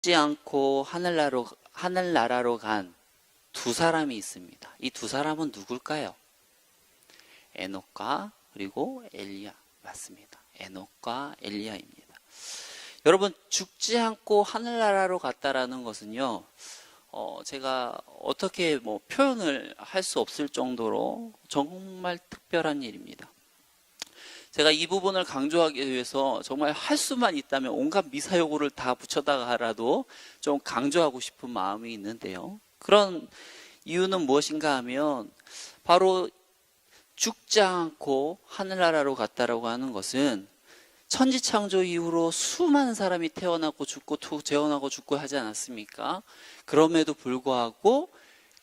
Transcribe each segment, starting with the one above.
죽지 않고 하늘나라로 간 두 사람이 있습니다. 이 두 사람은 누굴까요? 에녹과 그리고 엘리야. 맞습니다. 에녹과 엘리야입니다. 여러분, 죽지 않고 하늘나라로 갔다라는 것은요, 제가 어떻게 표현을 할 수 없을 정도로 정말 특별한 일입니다. 제가 이 부분을 강조하기 위해서 정말 할 수만 있다면 온갖 미사여구를 다 붙여다가라도 좀 강조하고 싶은 마음이 있는데요. 그런 이유는 무엇인가 하면 바로 죽지 않고 하늘나라로 갔다라고 하는 것은 천지창조 이후로 수많은 사람이 태어나고 죽고 재혼하고 죽고 하지 않았습니까? 그럼에도 불구하고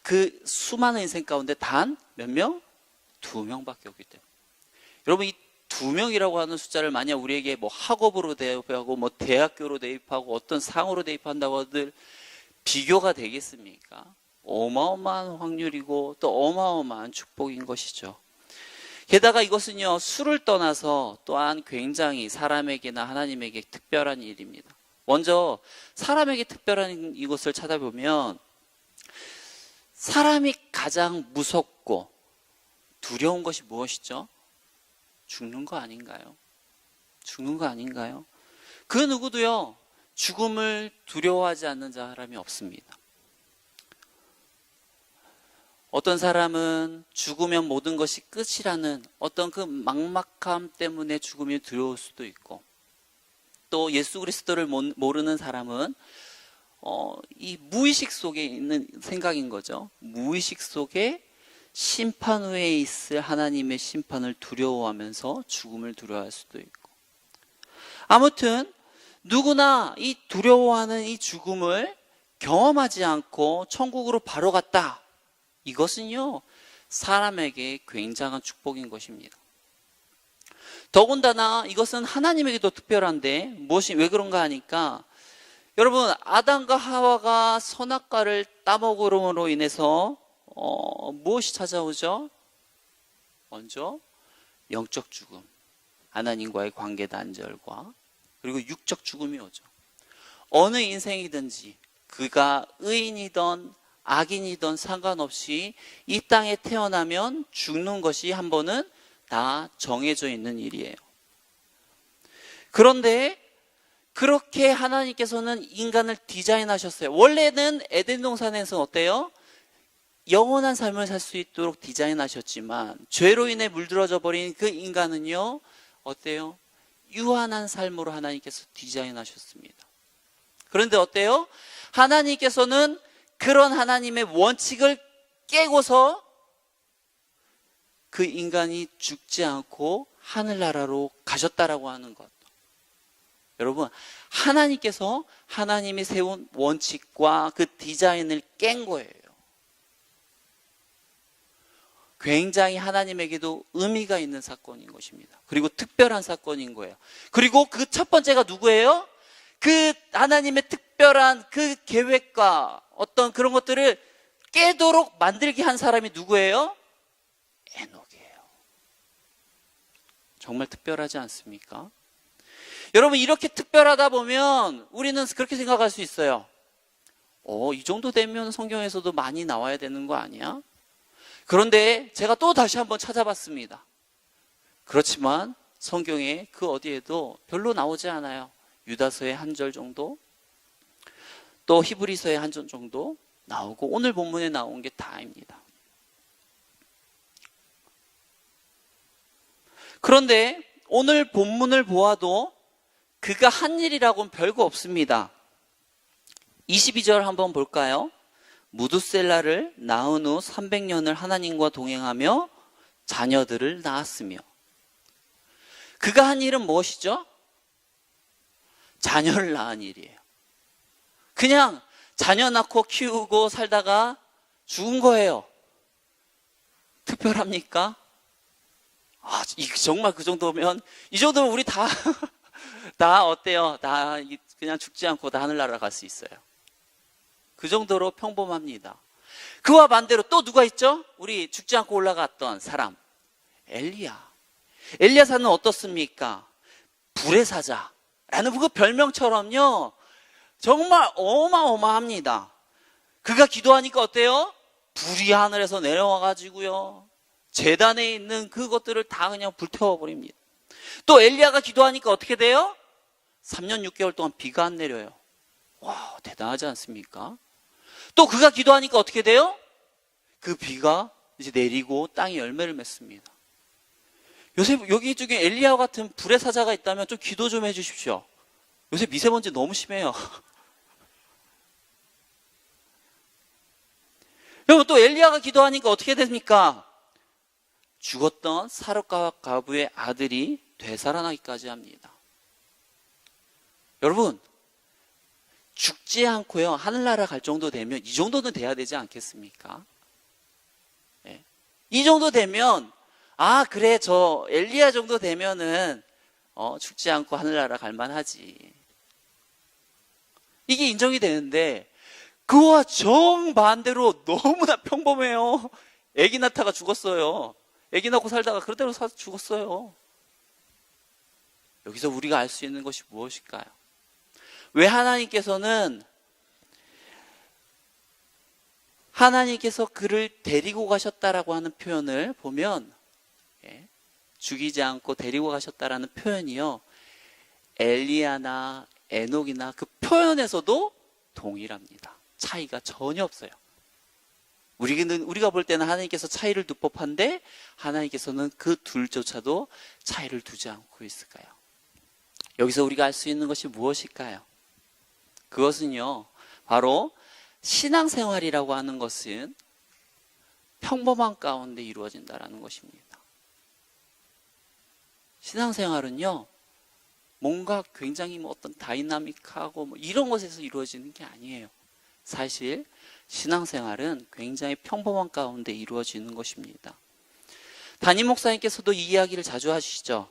그 수많은 인생 가운데 단 몇 명? 2명밖에 없기 때문에. 여러분, 이 2명이라고 하는 숫자를 만약 우리에게 학업으로 대입하고 대학교로 대입하고 어떤 상으로 대입한다고 하들 비교가 되겠습니까? 어마어마한 확률이고 또 어마어마한 축복인 것이죠. 게다가 이것은요, 수를 떠나서 또한 굉장히 사람에게나 하나님에게 특별한 일입니다. 먼저 사람에게 특별한 이것을 찾아보면 사람이 가장 무섭고 두려운 것이 무엇이죠? 죽는 거 아닌가요? 죽는 거 아닌가요? 그 누구도요, 죽음을 두려워하지 않는 사람이 없습니다. 어떤 사람은 죽으면 모든 것이 끝이라는 어떤 그 막막함 때문에 죽음이 두려울 수도 있고, 또 예수 그리스도를 모르는 사람은 이 무의식 속에 있는 생각인 거죠. 무의식 속에 심판 후에 있을 하나님의 심판을 두려워하면서 죽음을 두려워할 수도 있고, 아무튼 누구나 이 두려워하는 이 죽음을 경험하지 않고 천국으로 바로 갔다. 이것은요, 사람에게 굉장한 축복인 것입니다. 더군다나 이것은 하나님에게도 특별한데 왜 그런가 하니까, 여러분, 아담과 하와가 선악과를 따먹음으로 인해서 무엇이 찾아오죠? 먼저 영적 죽음, 하나님과의 관계 단절과 그리고 육적 죽음이 오죠. 어느 인생이든지 그가 의인이든 악인이든 상관없이 이 땅에 태어나면 죽는 것이 한 번은 다 정해져 있는 일이에요. 그런데 그렇게 하나님께서는 인간을 디자인하셨어요. 원래는 에덴 동산에서는 어때요? 영원한 삶을 살 수 있도록 디자인하셨지만 죄로 인해 물들어져 버린 그 인간은요, 어때요? 유한한 삶으로 하나님께서 디자인하셨습니다. 그런데 어때요? 하나님께서는 그런 하나님의 원칙을 깨고서 그 인간이 죽지 않고 하늘나라로 가셨다라고 하는 것. 여러분, 하나님께서 하나님이 세운 원칙과 그 디자인을 깬 거예요. 굉장히 하나님에게도 의미가 있는 사건인 것입니다. 그리고 특별한 사건인 거예요. 그리고 그 첫 번째가 누구예요? 그 하나님의 특별한 그 계획과 어떤 그런 것들을 깨도록 만들게 한 사람이 누구예요? 에녹이에요. 정말 특별하지 않습니까? 여러분, 이렇게 특별하다 보면 우리는 그렇게 생각할 수 있어요. 이 정도 되면 성경에서도 많이 나와야 되는 거 아니야? 그런데 제가 또 다시 한번 찾아봤습니다. 그렇지만 성경에 그 어디에도 별로 나오지 않아요. 유다서의 한 절 정도, 또 히브리서의 한 절 정도 나오고, 오늘 본문에 나온 게 다입니다. 그런데 오늘 본문을 보아도 그가 한 일이라고는 별거 없습니다. 22절 한번 볼까요? 무두셀라를 낳은 후 300년을 하나님과 동행하며 자녀들을 낳았으며. 그가 한 일은 무엇이죠? 자녀를 낳은 일이에요. 그냥 자녀 낳고 키우고 살다가 죽은 거예요. 특별합니까? 정말 그 정도면, 이 정도면 우리 다 어때요? 다 그냥 죽지 않고 다 하늘나라 갈 수 있어요. 그 정도로 평범합니다. 그와 반대로 또 누가 있죠? 우리 죽지 않고 올라갔던 사람, 엘리야. 엘리야사는 어떻습니까? 불의 사자라는 그 별명처럼요, 정말 어마어마합니다. 그가 기도하니까 어때요? 불이 하늘에서 내려와가지고요, 제단에 있는 그것들을 다 그냥 불태워버립니다. 또 엘리야가 기도하니까 어떻게 돼요? 3년 6개월 동안 비가 안 내려요. 와, 대단하지 않습니까? 또 그가 기도하니까 어떻게 돼요? 그 비가 이제 내리고 땅이 열매를 맺습니다. 요새 여기 중에 엘리야와 같은 불의 사자가 있다면 좀 기도 좀 해주십시오. 요새 미세먼지 너무 심해요. 여러분, 또 엘리야가 기도하니까 어떻게 됩니까? 죽었던 사렙과 가부의 아들이 되살아나기까지 합니다. 여러분, 죽지 않고요, 하늘나라 갈 정도 되면 이 정도는 돼야 되지 않겠습니까? 네. 이 정도 되면, 아, 그래, 저 엘리야 정도 되면은 죽지 않고 하늘나라 갈 만하지, 이게 인정이 되는데, 그와 정반대로 너무나 평범해요. 애기 낳다가 죽었어요. 애기 낳고 살다가 그대로 죽었어요. 여기서 우리가 알 수 있는 것이 무엇일까요? 왜 하나님께서 그를 데리고 가셨다라고 하는 표현을 보면, 죽이지 않고 데리고 가셨다라는 표현이요, 엘리야나 에녹이나 그 표현에서도 동일합니다. 차이가 전혀 없어요. 우리가 볼 때는 하나님께서 차이를 두 법한데, 하나님께서는 그 둘조차도 차이를 두지 않고 있을까요? 여기서 우리가 알 수 있는 것이 무엇일까요? 그것은요, 바로 신앙생활이라고 하는 것은 평범한 가운데 이루어진다는 것입니다. 신앙생활은요, 뭔가 굉장히 어떤 다이나믹하고 이런 것에서 이루어지는 게 아니에요. 사실 신앙생활은 굉장히 평범한 가운데 이루어지는 것입니다. 담임 목사님께서도 이 이야기를 자주 하시죠.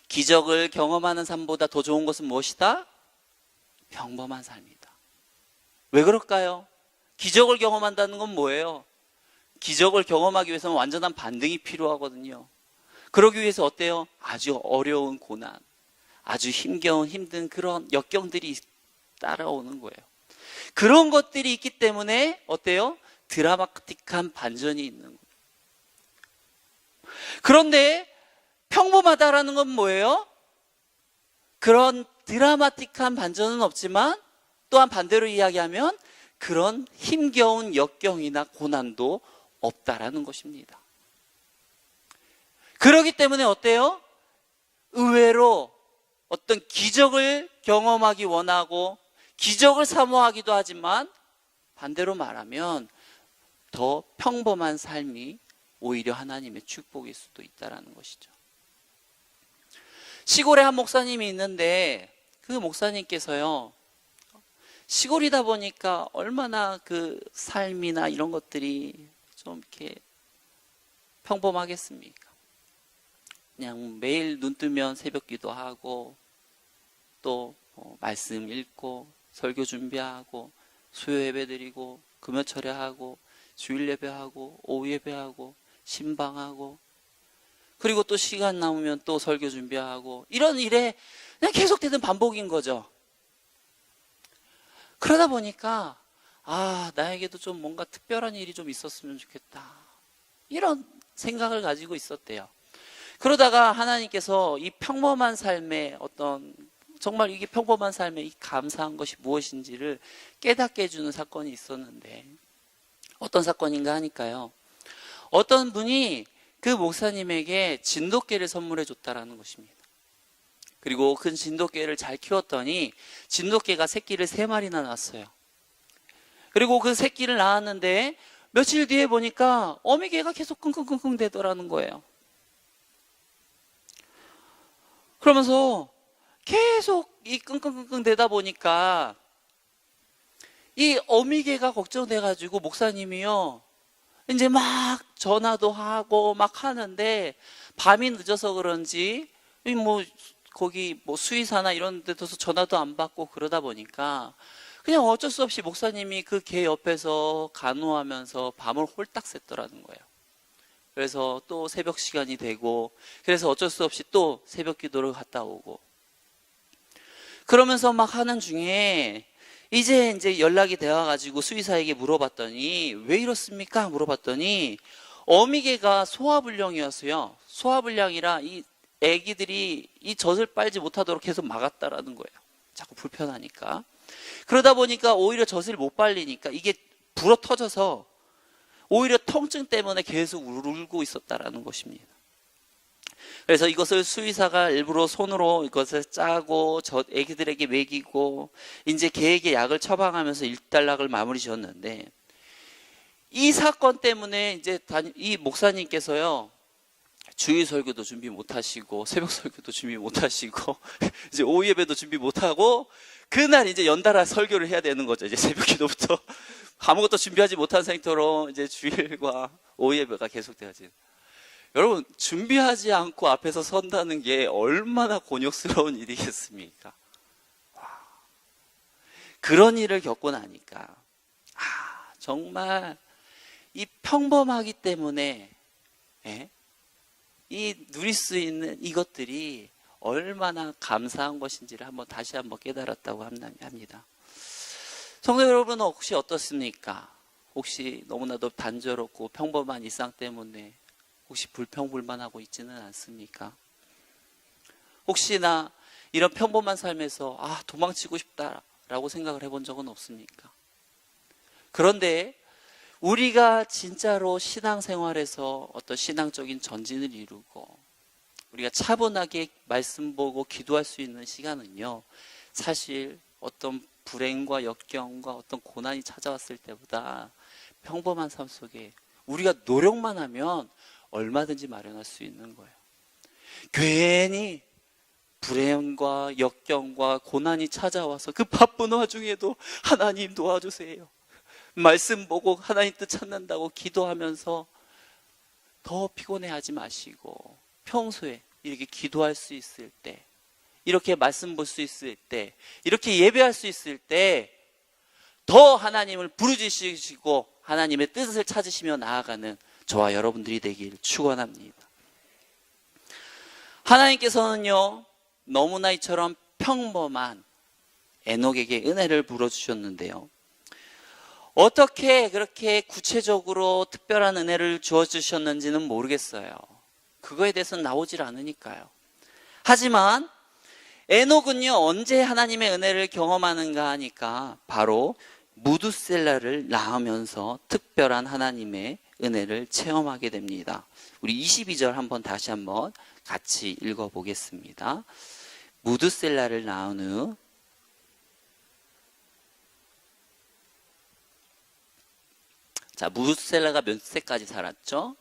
기적을 경험하는 삶보다 더 좋은 것은 무엇이다? 평범한 삶이다. 왜 그럴까요? 기적을 경험한다는 건 뭐예요? 기적을 경험하기 위해서는 완전한 반등이 필요하거든요. 그러기 위해서 어때요? 아주 어려운 고난, 아주 힘겨운 힘든 그런 역경들이 따라오는 거예요. 그런 것들이 있기 때문에 어때요? 드라마틱한 반전이 있는 거예요. 그런데 평범하다라는 건 뭐예요? 그런 드라마틱한 반전은 없지만, 또한 반대로 이야기하면 그런 힘겨운 역경이나 고난도 없다라는 것입니다. 그렇기 때문에 어때요? 의외로 어떤 기적을 경험하기 원하고 기적을 사모하기도 하지만, 반대로 말하면 더 평범한 삶이 오히려 하나님의 축복일 수도 있다는 것이죠. 시골에 한 목사님이 있는데, 그 목사님께서요, 시골이다 보니까 얼마나 그 삶이나 이런 것들이 좀 이렇게 평범하겠습니까? 그냥 매일 눈 뜨면 새벽 기도하고, 또 말씀 읽고, 설교 준비하고, 수요 예배 드리고, 금요 철회하고, 주일 예배하고, 오후 예배하고, 신방하고, 그리고 또 시간 남으면 또 설교 준비하고, 이런 일에 그냥 계속되는 반복인 거죠. 그러다 보니까, 아, 나에게도 좀 뭔가 특별한 일이 좀 있었으면 좋겠다, 이런 생각을 가지고 있었대요. 그러다가 하나님께서 이 평범한 삶의 어떤, 정말 이게 평범한 삶의 이 감사한 것이 무엇인지를 깨닫게 해주는 사건이 있었는데, 어떤 사건인가 하니까요, 어떤 분이 그 목사님에게 진돗개를 선물해 줬다라는 것입니다. 그리고 그 진돗개를 잘 키웠더니 진돗개가 새끼를 3마리나 낳았어요. 그리고 그 새끼를 낳았는데 며칠 뒤에 보니까 어미개가 계속 끙끙끙끙 대더라는 거예요. 그러면서 계속 이 끙끙끙끙 대다 보니까 이 어미개가 걱정돼가지고 목사님이요, 이제 막 전화도 하고 막 하는데, 밤이 늦어서 그런지 거기 수의사나 이런 데서 전화도 안 받고 그러다 보니까 그냥 어쩔 수 없이 목사님이 그 개 옆에서 간호하면서 밤을 홀딱 샜더라는 거예요. 그래서 또 새벽 시간이 되고, 그래서 어쩔 수 없이 또 새벽 기도를 갔다 오고, 그러면서 막 하는 중에 이제 연락이 되어가지고 수의사에게 물어봤더니 왜 이렇습니까? 물어봤더니 어미개가 소화불량이었어요. 소화불량이라 이 애기들이 이 젖을 빨지 못하도록 계속 막았다라는 거예요. 자꾸 불편하니까. 그러다 보니까 오히려 젖을 못 빨리니까 이게 불어 터져서 오히려 통증 때문에 계속 울고 있었다라는 것입니다. 그래서 이것을 수의사가 일부러 손으로 이것을 짜고 저 애기들에게 먹이고 이제 개에게 약을 처방하면서 일단락을 마무리 지었는데, 이 사건 때문에 이제 이 목사님께서요, 주일 설교도 준비 못 하시고 새벽 설교도 준비 못 하시고 이제 오후 예배도 준비 못 하고 그날 이제 연달아 설교를 해야 되는 거죠. 이제 새벽 기도부터 아무것도 준비하지 못한 상태로 이제 주일과 오후 예배가 계속되어진. 여러분, 준비하지 않고 앞에서 선다는 게 얼마나 곤욕스러운 일이겠습니까? 그런 일을 겪고 나니까 정말 이 평범하기 때문에 이 누릴 수 있는 이것들이 얼마나 감사한 것인지를 다시 한번 깨달았다고 합니다. 성도 여러분은 혹시 어떻습니까? 혹시 너무나도 단조롭고 평범한 일상 때문에 혹시 불평불만하고 있지는 않습니까? 혹시나 이런 평범한 삶에서 도망치고 싶다라고 생각을 해본 적은 없습니까? 그런데 우리가 진짜로 신앙생활에서 어떤 신앙적인 전진을 이루고 우리가 차분하게 말씀 보고 기도할 수 있는 시간은요, 사실 어떤 불행과 역경과 어떤 고난이 찾아왔을 때보다 평범한 삶 속에 우리가 노력만 하면 얼마든지 마련할 수 있는 거예요. 괜히 불행과 역경과 고난이 찾아와서 그 바쁜 와중에도 하나님 도와주세요, 말씀 보고 하나님 뜻 찾는다고 기도하면서 더 피곤해하지 마시고, 평소에 이렇게 기도할 수 있을 때, 이렇게 말씀 볼 수 있을 때, 이렇게 예배할 수 있을 때 더 하나님을 부르짖으시고 하나님의 뜻을 찾으시며 나아가는 저와 여러분들이 되길 축원합니다. 하나님께서는요, 너무나 이처럼 평범한 에녹에게 은혜를 부어주셨는데요, 어떻게 그렇게 구체적으로 특별한 은혜를 주어주셨는지는 모르겠어요. 그거에 대해서는 나오질 않으니까요. 하지만 에녹은요, 언제 하나님의 은혜를 경험하는가 하니까 바로 무두셀라를 낳으면서 특별한 하나님의 은혜를 체험하게 됩니다. 우리 22절 다시 한번 같이 읽어보겠습니다. 무두셀라를 낳은 후 무두셀라가 몇 세까지 살았죠?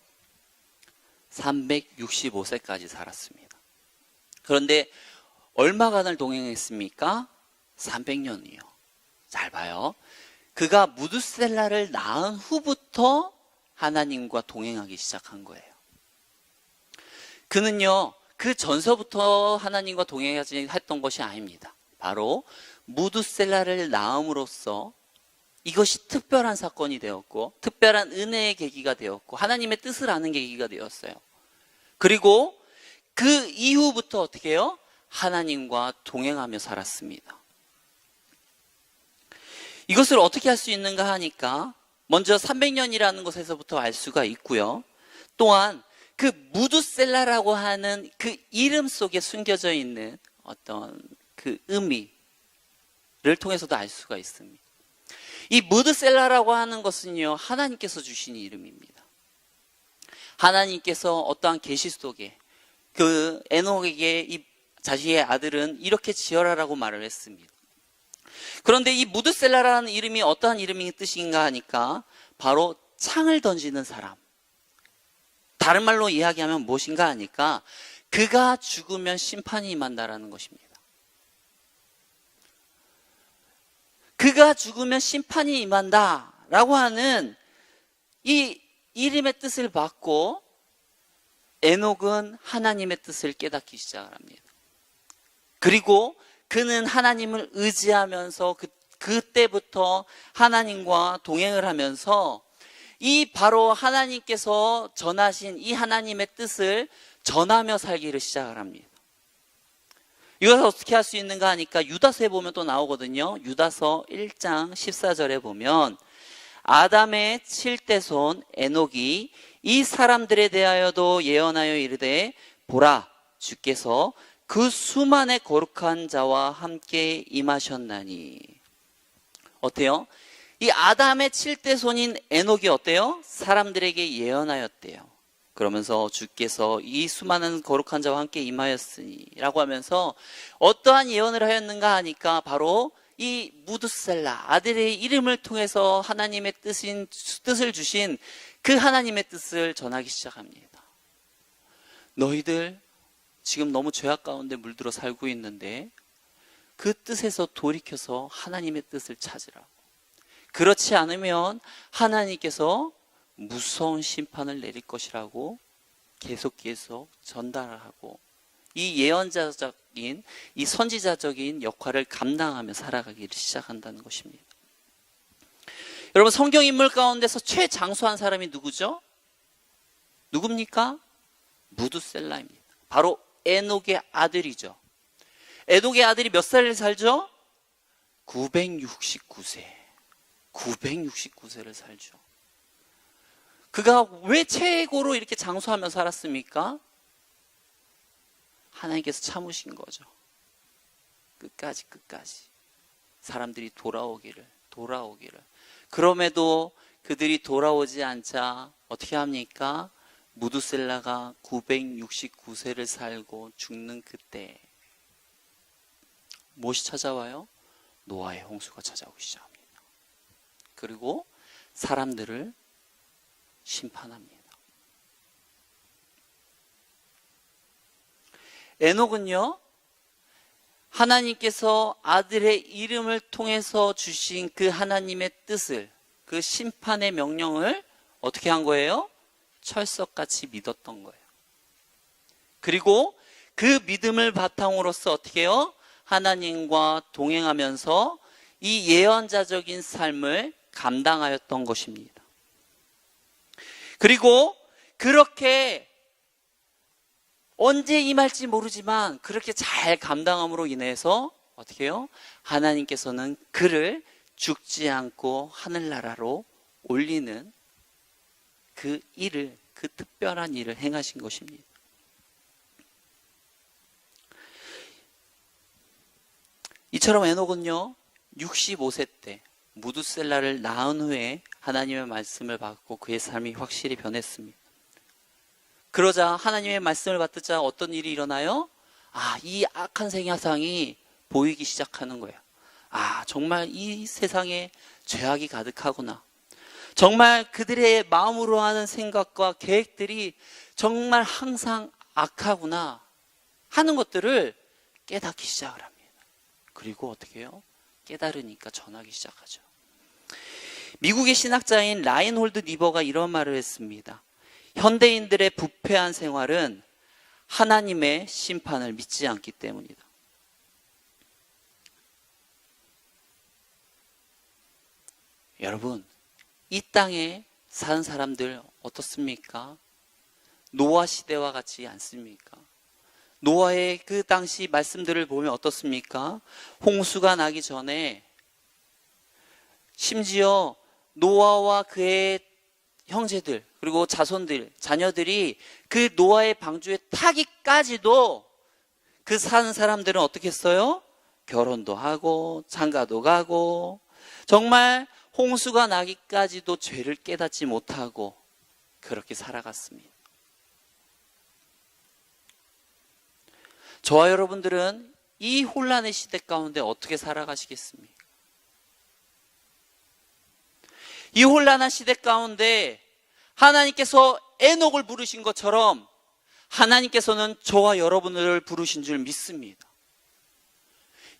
365세까지 살았습니다. 그런데 얼마간을 동행했습니까? 300년이요. 잘 봐요. 그가 무두셀라를 낳은 후부터 하나님과 동행하기 시작한 거예요. 그는요, 그 전서부터 하나님과 동행했던 것이 아닙니다. 바로 무두셀라를 낳음으로써 이것이 특별한 사건이 되었고, 특별한 은혜의 계기가 되었고, 하나님의 뜻을 아는 계기가 되었어요. 그리고 그 이후부터 어떻게 해요? 하나님과 동행하며 살았습니다. 이것을 어떻게 할 수 있는가 하니까 먼저 300년이라는 것에서부터 알 수가 있고요. 또한 그 무두셀라라고 하는 그 이름 속에 숨겨져 있는 어떤 그 의미를 통해서도 알 수가 있습니다. 이 무드셀라라고 하는 것은요, 하나님께서 주신 이름입니다. 하나님께서 어떠한 계시 속에 그 에녹에게 이 자신의 아들은 이렇게 지어라라고 말을 했습니다. 그런데 이 무드셀라라는 이름이 어떠한 이름이 뜻인가 하니까 바로 창을 던지는 사람, 다른 말로 이야기하면 무엇인가 하니까 그가 죽으면 심판이 임한다라는 것입니다. 그가 죽으면 심판이 임한다 라고 하는 이 이름의 뜻을 받고 에녹은 하나님의 뜻을 깨닫기 시작을 합니다. 그리고 그는 하나님을 의지하면서 그때부터 하나님과 동행을 하면서 이 바로 하나님께서 전하신 이 하나님의 뜻을 전하며 살기를 시작을 합니다. 이것을 어떻게 할 수 있는가 하니까 유다서에 보면 또 나오거든요. 유다서 1장 14절에 보면 아담의 7대 손 에녹이 이 사람들에 대하여도 예언하여 이르되 보라 주께서 그 수만의 거룩한 자와 함께 임하셨나니. 어때요? 이 아담의 7대 손인 에녹이 어때요? 사람들에게 예언하였대요. 그러면서 주께서 이 수많은 거룩한 자와 함께 임하였으니 라고 하면서 어떠한 예언을 하였는가 하니까 바로 이 무두셀라 아들의 이름을 통해서 하나님의 뜻을 주신 그 하나님의 뜻을 전하기 시작합니다. 너희들 지금 너무 죄악 가운데 물들어 살고 있는데 그 뜻에서 돌이켜서 하나님의 뜻을 찾으라고. 그렇지 않으면 하나님께서 무서운 심판을 내릴 것이라고 계속 전달하고 이 예언자적인 이 선지자적인 역할을 감당하며 살아가기를 시작한다는 것입니다. 여러분, 성경 인물 가운데서 최장수한 사람이 누구죠? 누굽니까? 무두셀라입니다. 바로 에녹의 아들이죠. 에녹의 아들이 몇 살을 살죠? 969세. 969세를 살죠. 그가 왜 최고로 이렇게 장수하며 살았습니까? 하나님께서 참으신 거죠. 끝까지 사람들이 돌아오기를. 그럼에도 그들이 돌아오지 않자 어떻게 합니까? 무두셀라가 969세를 살고 죽는 그때 무엇이 찾아와요? 노아의 홍수가 찾아오기 시작합니다. 그리고 사람들을 심판합니다. 에녹은요, 하나님께서 아들의 이름을 통해서 주신 그 하나님의 뜻을, 그 심판의 명령을 어떻게 한 거예요? 철석같이 믿었던 거예요. 그리고 그 믿음을 바탕으로서 어떻게 해요? 하나님과 동행하면서 이 예언자적인 삶을 감당하였던 것입니다. 그리고 그렇게 언제 임할지 모르지만 그렇게 잘 감당함으로 인해서 어떻게 해요? 하나님께서는 그를 죽지 않고 하늘나라로 올리는 그 일을, 그 특별한 일을 행하신 것입니다. 이처럼 에녹은요 65세 때 무두셀라를 낳은 후에 하나님의 말씀을 받고 그의 삶이 확실히 변했습니다. 그러자 하나님의 말씀을 받자 어떤 일이 일어나요? 이 악한 생야상이 보이기 시작하는 거예요. 정말 이 세상에 죄악이 가득하구나. 정말 그들의 마음으로 하는 생각과 계획들이 정말 항상 악하구나 하는 것들을 깨닫기 시작을 합니다. 그리고 어떻게 해요? 깨달으니까 전하기 시작하죠. 미국의 신학자인 라인홀드 니버가 이런 말을 했습니다. 현대인들의 부패한 생활은 하나님의 심판을 믿지 않기 때문이다. 여러분, 이 땅에 사는 사람들 어떻습니까? 노아 시대와 같지 않습니까? 노아의 그 당시 말씀들을 보면 어떻습니까? 홍수가 나기 전에 심지어 노아와 그의 형제들 그리고 자손들, 자녀들이 그 노아의 방주에 타기까지도 그 사는 사람들은 어떻게 했어요? 결혼도 하고 장가도 가고 정말 홍수가 나기까지도 죄를 깨닫지 못하고 그렇게 살아갔습니다. 저와 여러분들은 이 혼란의 시대 가운데 어떻게 살아가시겠습니까? 이 혼란한 시대 가운데 하나님께서 에녹을 부르신 것처럼 하나님께서는 저와 여러분을 부르신 줄 믿습니다.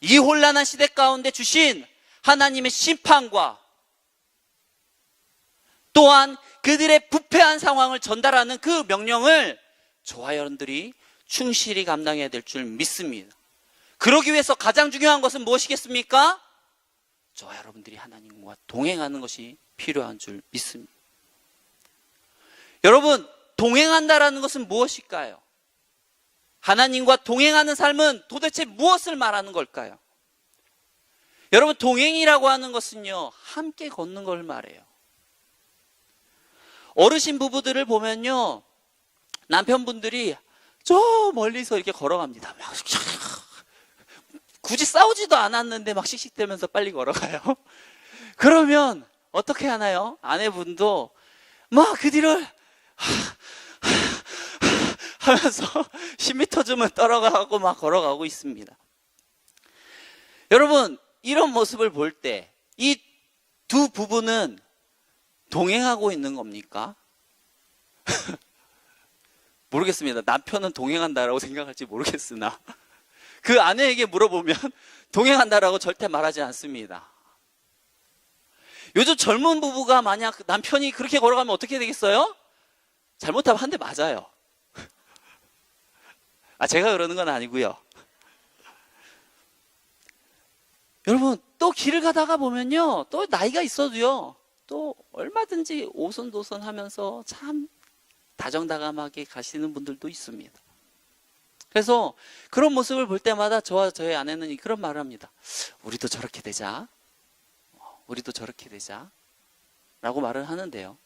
이 혼란한 시대 가운데 주신 하나님의 심판과 또한 그들의 부패한 상황을 전달하는 그 명령을 저와 여러분들이 충실히 감당해야 될 줄 믿습니다. 그러기 위해서 가장 중요한 것은 무엇이겠습니까? 저와 여러분들이 하나님과 동행하는 것이 필요한 줄 믿습니다. 여러분, 동행한다라는 것은 무엇일까요? 하나님과 동행하는 삶은 도대체 무엇을 말하는 걸까요? 여러분, 동행이라고 하는 것은요, 함께 걷는 걸 말해요. 어르신 부부들을 보면요, 남편분들이 저 멀리서 이렇게 걸어갑니다. 막 굳이 싸우지도 않았는데 막 씩씩대면서 빨리 걸어가요. 그러면 어떻게 하나요? 아내분도 막 그 뒤를 하면서 10m쯤은 떨어가고 막 걸어가고 있습니다. 여러분, 이런 모습을 볼 때 이 두 부부는 동행하고 있는 겁니까? 모르겠습니다. 남편은 동행한다라고 생각할지 모르겠으나 그 아내에게 물어보면 동행한다라고 절대 말하지 않습니다. 요즘 젊은 부부가 만약 남편이 그렇게 걸어가면 어떻게 되겠어요? 잘못하면 한 대 맞아요. 제가 그러는 건 아니고요. 여러분, 또 길을 가다가 보면요, 또 나이가 있어도요, 또 얼마든지 오손도손 하면서 참 다정다감하게 가시는 분들도 있습니다. 그래서 그런 모습을 볼 때마다 저와 저의 아내는 그런 말을 합니다. 우리도 저렇게 되자. 우리도 저렇게 되자. 라고 말을 하는데요.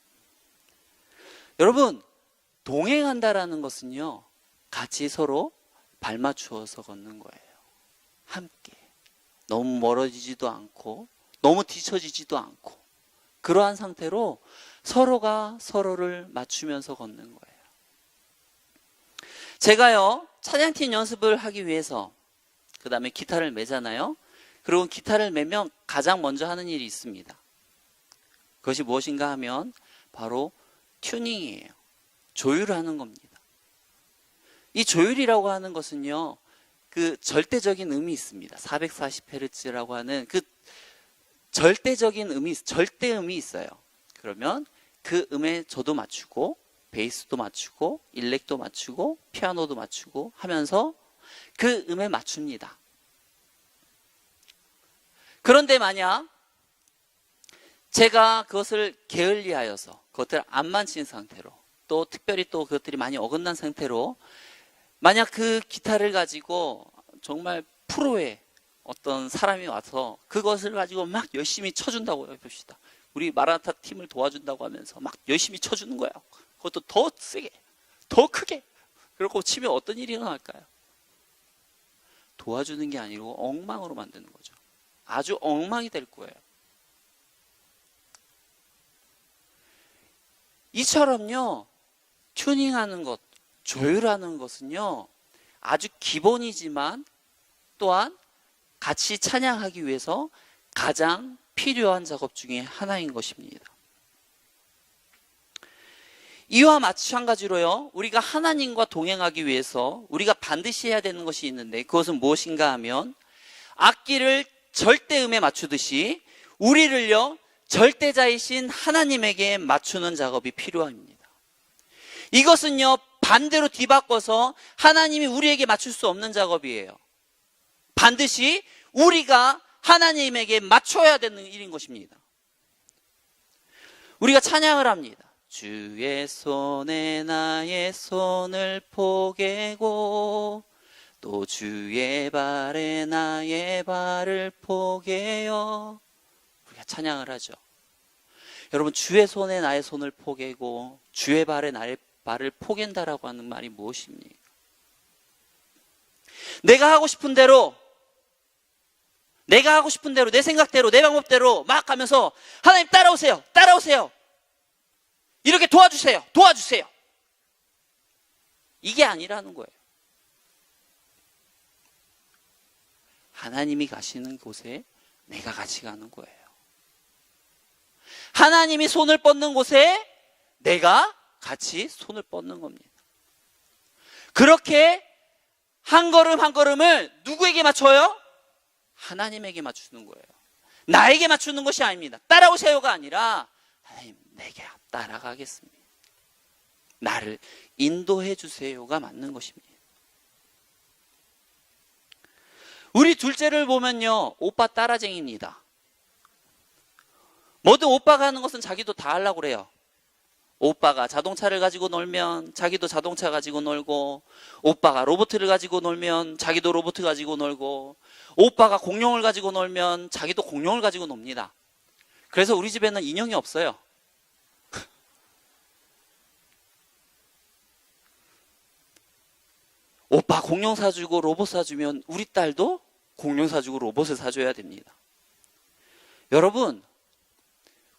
여러분, 동행한다라는 것은요, 같이 서로 발 맞추어서 걷는 거예요. 함께. 너무 멀어지지도 않고, 너무 뒤처지지도 않고, 그러한 상태로 서로가 서로를 맞추면서 걷는 거예요. 제가요, 찬양팀 연습을 하기 위해서, 그 다음에 기타를 매잖아요. 그리고 기타를 매면 가장 먼저 하는 일이 있습니다. 그것이 무엇인가 하면 바로 튜닝이에요. 조율하는 겁니다. 이 조율이라고 하는 것은요, 그 절대적인 음이 있습니다. 440Hz라고 하는 그 절대적인 음이, 절대음이 있어요. 그러면 그 음에 저도 맞추고, 베이스도 맞추고, 일렉도 맞추고, 피아노도 맞추고 하면서 그 음에 맞춥니다. 그런데 만약 제가 그것을 게을리하여서 그것들을 안 만진 상태로, 또 특별히 또 그것들이 많이 어긋난 상태로 만약 그 기타를 가지고 정말 프로의 어떤 사람이 와서 그것을 가지고 막 열심히 쳐준다고 해봅시다. 우리 마라나타 팀을 도와준다고 하면서 막 열심히 쳐주는 거야. 그것도 더 세게, 더 크게. 그렇고 치면 어떤 일이 일어날까요? 도와주는 게 아니고 엉망으로 만드는 거죠. 아주 엉망이 될 거예요. 이처럼요, 튜닝하는 것, 조율하는 것은요, 아주 기본이지만 또한 같이 찬양하기 위해서 가장 필요한 작업 중에 하나인 것입니다. 이와 마찬가지로요, 우리가 하나님과 동행하기 위해서 우리가 반드시 해야 되는 것이 있는데, 그것은 무엇인가 하면 악기를 절대음에 맞추듯이 우리를요, 절대자이신 하나님에게 맞추는 작업이 필요합니다. 이것은요, 반대로 뒤바꿔서 하나님이 우리에게 맞출 수 없는 작업이에요. 반드시 우리가 하나님에게 맞춰야 되는 일인 것입니다. 우리가 찬양을 합니다. 주의 손에 나의 손을 포개고 또 주의 발에 나의 발을 포개요. 우리가 찬양을 하죠. 여러분, 주의 손에 나의 손을 포개고 주의 발에 나의 발을 포갠다라고 하는 말이 무엇입니까? 내가 하고 싶은 대로, 내 생각대로, 내 방법대로 막 가면서 하나님 따라오세요, 따라오세요, 이렇게 도와주세요, 도와주세요. 이게 아니라는 거예요. 하나님이 가시는 곳에 내가 같이 가는 거예요. 하나님이 손을 뻗는 곳에 내가 같이 손을 뻗는 겁니다. 그렇게 한 걸음 한 걸음을 누구에게 맞춰요? 하나님에게 맞추는 거예요. 나에게 맞추는 것이 아닙니다. 따라오세요가 아니라 하나님, 내게 따라가겠습니다. 나를 인도해 주세요가 맞는 것입니다. 우리 둘째를 보면요, 오빠 따라쟁이입니다. 뭐든 오빠가 하는 것은 자기도 다 하려고 그래요. 오빠가 자동차를 가지고 놀면 자기도 자동차 가지고 놀고, 오빠가 로봇을 가지고 놀면 자기도 로봇 가지고 놀고, 오빠가 공룡을 가지고 놀면 자기도 공룡을 가지고 놉니다. 그래서 우리 집에는 인형이 없어요. 오빠 공룡 사주고 로봇 사주면 우리 딸도 공룡 사주고 로봇을 사줘야 됩니다. 여러분,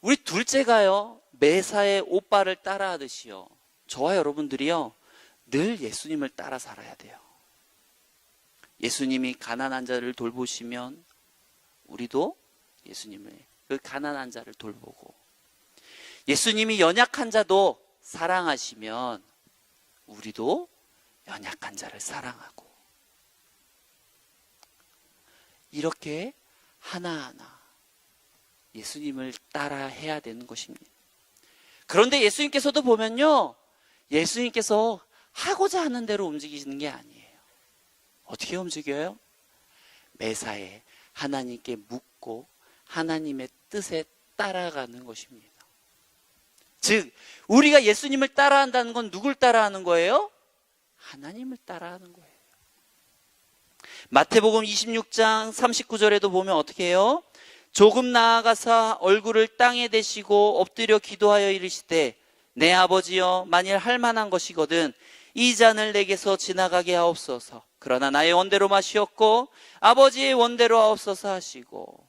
우리 둘째가요, 매사에 오빠를 따라하듯이요, 저와 여러분들이요, 늘 예수님을 따라 살아야 돼요. 예수님이 가난한 자를 돌보시면 우리도 예수님을, 그 가난한 자를 돌보고, 예수님이 연약한 자도 사랑하시면 우리도 연약한 자를 사랑하고, 이렇게 하나하나 예수님을 따라 해야 되는 것입니다. 그런데 예수님께서도 보면요, 예수님께서 하고자 하는 대로 움직이시는 게 아니에요. 어떻게 움직여요? 매사에 하나님께 묻고 하나님의 뜻에 따라가는 것입니다. 즉, 우리가 예수님을 따라한다는 건 누굴 따라하는 거예요? 하나님을 따라하는 거예요. 마태복음 26장 39절에도 보면 어떻게 해요? 조금 나아가사 얼굴을 땅에 대시고 엎드려 기도하여 이르시되, 내 아버지여, 만일 할 만한 것이거든 이 잔을 내게서 지나가게 하옵소서. 그러나 나의 원대로 마시옵고 아버지의 원대로 하옵소서 하시고,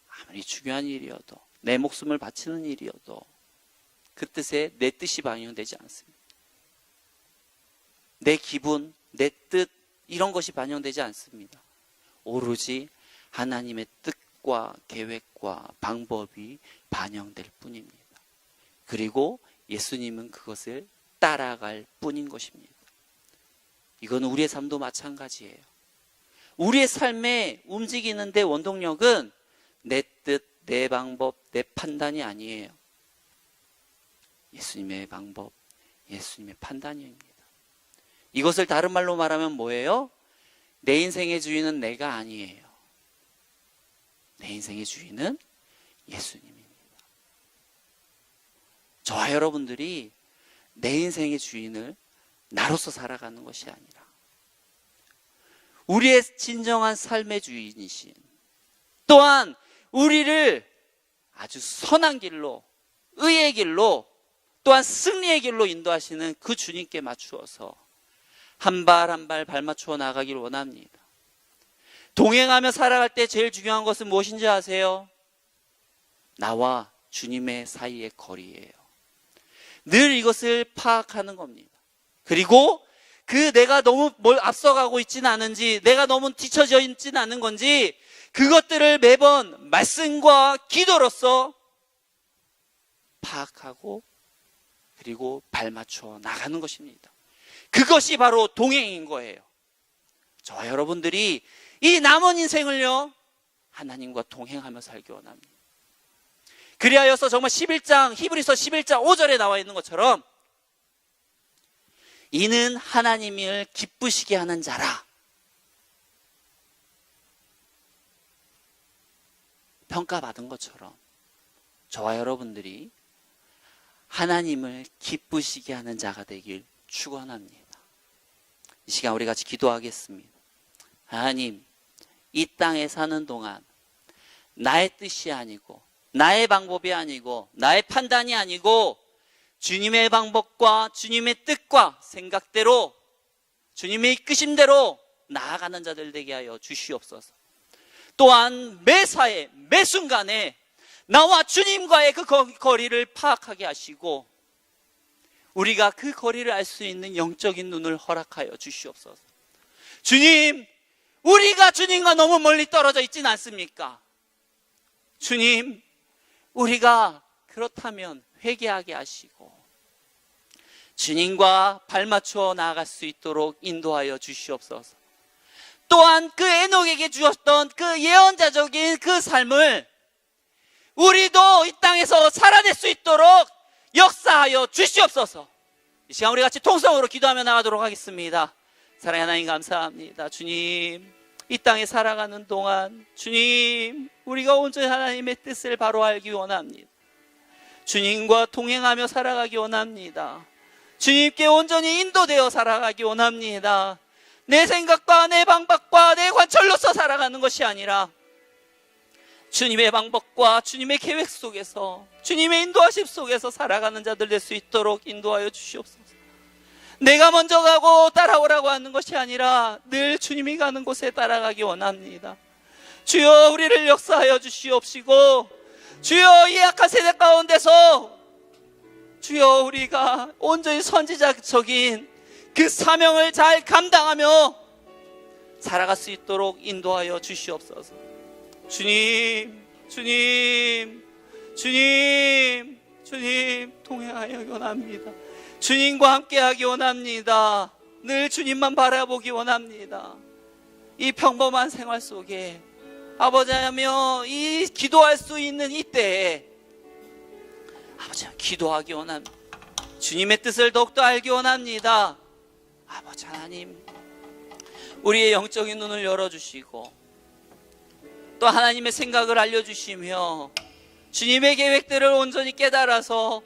아무리 중요한 일이어도, 내 목숨을 바치는 일이어도 그 뜻에 내 뜻이 반영되지 않습니다. 내 기분, 내 뜻, 이런 것이 반영되지 않습니다. 오로지 하나님의 뜻과 계획과 방법이 반영될 뿐입니다. 그리고 예수님은 그것을 따라갈 뿐인 것입니다. 이건 우리의 삶도 마찬가지예요. 우리의 삶에 움직이는데 원동력은 내 뜻, 내 방법, 내 판단이 아니에요. 예수님의 방법, 예수님의 판단입니다. 이것을 다른 말로 말하면 뭐예요? 내 인생의 주인은 내가 아니에요. 내 인생의 주인은 예수님입니다. 저와 여러분들이 내 인생의 주인을 나로서 살아가는 것이 아니라 우리의 진정한 삶의 주인이신, 또한 우리를 아주 선한 길로, 의의 길로, 또한 승리의 길로 인도하시는 그 주님께 맞추어서 한 발 한 발 발맞추어 나가길 원합니다. 동행하며 살아갈 때 제일 중요한 것은 무엇인지 아세요? 나와 주님의 사이의 거리예요. 늘 이것을 파악하는 겁니다. 그리고 내가 너무 앞서가고 있지는 않은지, 내가 너무 뒤처져 있지는 않은 건지, 그것들을 매번 말씀과 기도로서 파악하고 그리고 발맞춰 나가는 것입니다. 그것이 바로 동행인 거예요. 저와 여러분들이 이 남은 인생을요, 하나님과 동행하며 살기 원합니다. 그리하여서 정말 히브리서 11장 5절에 나와 있는 것처럼, 이는 하나님을 기쁘시게 하는 자라. 평가받은 것처럼 저와 여러분들이 하나님을 기쁘시게 하는 자가 되길 축원합니다. 이 시간 우리 같이 기도하겠습니다. 하나님, 이 땅에 사는 동안 나의 뜻이 아니고, 나의 방법이 아니고, 나의 판단이 아니고, 주님의 방법과 주님의 뜻과 생각대로, 주님의 이끄심대로 나아가는 자들 되게 하여 주시옵소서. 또한 매사에, 매순간에 나와 주님과의 그 거리를 파악하게 하시고, 우리가 그 거리를 알 수 있는 영적인 눈을 허락하여 주시옵소서. 주님, 우리가 주님과 너무 멀리 떨어져 있진 않습니까? 주님, 우리가 그렇다면 회개하게 하시고 주님과 발맞추어 나아갈 수 있도록 인도하여 주시옵소서. 또한 그 에녹에게 주었던 그 예언자적인 그 삶을 우리도 이 땅에서 살아낼 수 있도록 역사하여 주시옵소서. 이 시간 우리 같이 통성으로 기도하며 나가도록 하겠습니다. 사랑하는 하나님, 감사합니다. 주님, 이 땅에 살아가는 동안 주님, 우리가 온전히 하나님의 뜻을 바로 알기 원합니다. 주님과 동행하며 살아가기 원합니다. 주님께 온전히 인도되어 살아가기 원합니다. 내 생각과 내 방법과 내 관철로서 살아가는 것이 아니라 주님의 방법과 주님의 계획 속에서, 주님의 인도하심 속에서 살아가는 자들 될 수 있도록 인도하여 주시옵소서. 내가 먼저 가고 따라오라고 하는 것이 아니라 늘 주님이 가는 곳에 따라가기 원합니다. 주여, 우리를 역사하여 주시옵시고, 주여, 이 약한 세대 가운데서 주여, 우리가 온전히 선지자적인 그 사명을 잘 감당하며 살아갈 수 있도록 인도하여 주시옵소서. 주님, 주님, 주님, 주님, 동행하여 원합니다. 주님과 함께하기 원합니다. 늘 주님만 바라보기 원합니다. 이 평범한 생활 속에 아버지 하며 이 기도할 수 있는 이때에 아버지 기도하기 원합니다. 주님의 뜻을 더욱더 알기 원합니다. 아버지 하나님, 우리의 영적인 눈을 열어주시고 또 하나님의 생각을 알려주시며 주님의 계획들을 온전히 깨달아서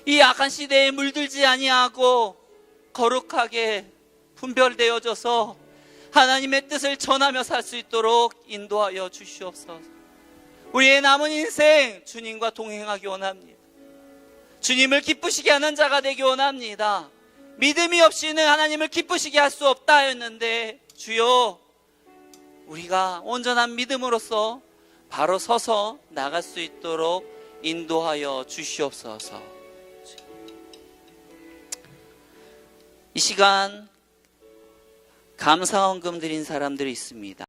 이 악한 시대에 물들지 아니하고 거룩하게 분별되어져서 하나님의 뜻을 전하며 살 수 있도록 인도하여 주시옵소서. 우리의 남은 인생 주님과 동행하기 원합니다. 주님을 기쁘시게 하는 자가 되기 원합니다. 믿음이 없이는 하나님을 기쁘시게 할 수 없다 했는데 주여, 우리가 온전한 믿음으로써 바로 서서 나갈 수 있도록 인도하여 주시옵소서. 이 시간 감사헌금 드린 사람들이 있습니다.